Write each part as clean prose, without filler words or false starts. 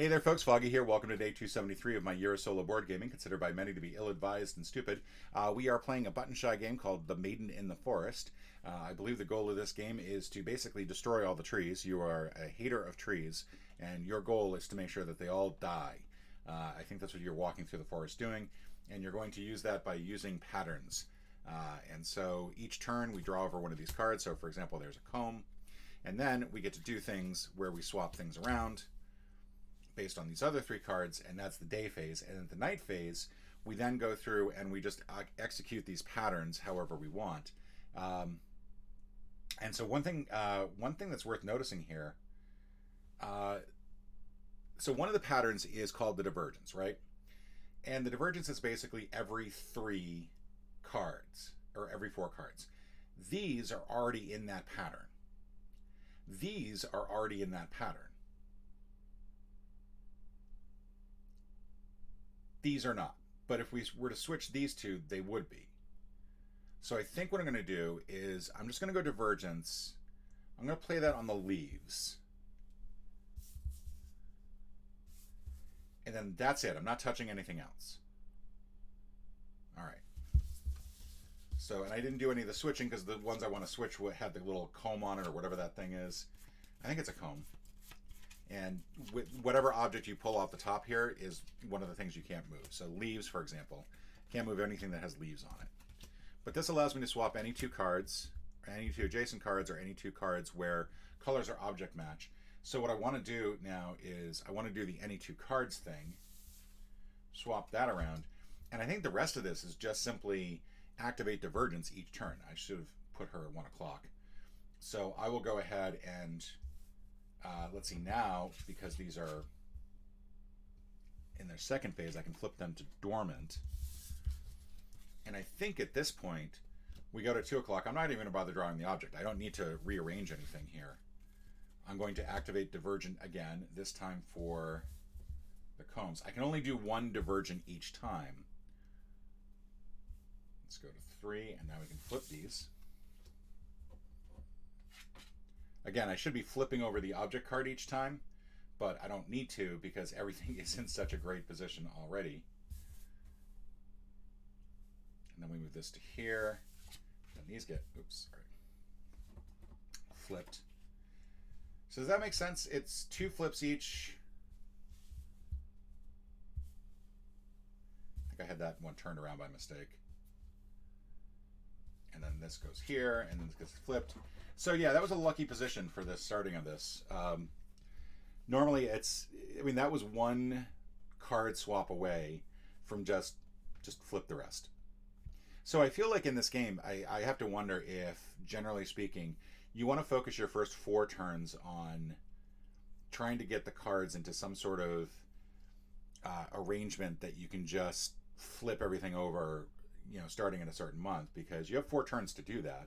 Hey there, folks. Foggy here. Welcome to day 273 of my year of solo board gaming, considered by many to be ill-advised and stupid. We are playing a button-shy game called the Maiden in the Forest. I believe the goal of this game is to basically destroy all the trees. You are a hater of trees, and your goal is to make sure that they all die. I think that's what you're walking through the forest doing, and you're going to use that by using patterns. And so each turn we draw over one of these cards. So, for example, there's a comb, and then we get to do things where we swap things around based on these other three cards, and that's the day phase. And at the night phase, we then go through and we just execute these patterns however we want. And so one thing that's worth noticing here. So one of the patterns is called the divergence, right? And the divergence is basically every 3 cards or every 4 cards. These are already in that pattern. These are already in that pattern. These are not. But if we were to switch these two, they would be. So I think what I'm going to do is I'm just going to go divergence. I'm going to play that on the leaves. And then that's it. I'm not touching anything else. All right. So, and I didn't do any of the switching because the ones I want to switch had the little comb on it or whatever that thing is. I think it's a comb. And with whatever object you pull off the top here is one of the things you can't move. So leaves, for example, can't move anything that has leaves on it. But this allows me to swap any 2 cards, any 2 adjacent cards, or any 2 cards where colors are object match. So what I want to do now is I want to do the any 2 cards thing, swap that around, and I think the rest of this is just simply activate divergence each turn. I should have put her at 1 o'clock. So I will go ahead and let's see now, because these are in their second phase, I can flip them to dormant. And I think at this point, we go to 2 o'clock. I'm not even going to bother drawing the object. I don't need to rearrange anything here. I'm going to activate divergent again, this time for the combs. I can only do 1 divergent each time. Let's go to 3, and now we can flip these. Again, I should be flipping over the object card each time, but I don't need to because everything is in such a great position already. And then we move this to here, and these get, oops, sorry, flipped. So does that make sense? It's 2 flips each. I think I had that one turned around by mistake. And then this goes here, and then this gets flipped. So yeah, that was a lucky position for the starting of this. Normally that was 1 card swap away from just flip the rest. So I feel like in this game, I have to wonder if, generally speaking, you want to focus your first 4 turns on trying to get the cards into some sort of arrangement that you can just flip everything over, starting in a certain month, because you have 4 turns to do that.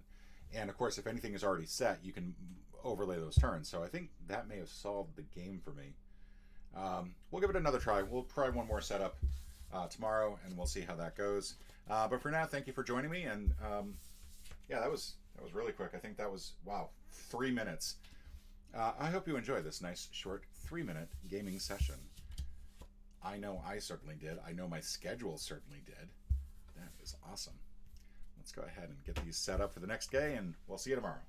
And of course, if anything is already set, you can overlay those turns. So I think that may have solved the game for me. We'll give it another try. We'll try one more setup tomorrow, and we'll see how that goes. But for now, thank you for joining me. And yeah, that was really quick. I think that was, wow, 3 minutes. I hope you enjoyed this nice, short 3-minute gaming session. I know I certainly did. I know my schedule certainly did. That is awesome. Let's go ahead and get these set up for the next day, and we'll see you tomorrow.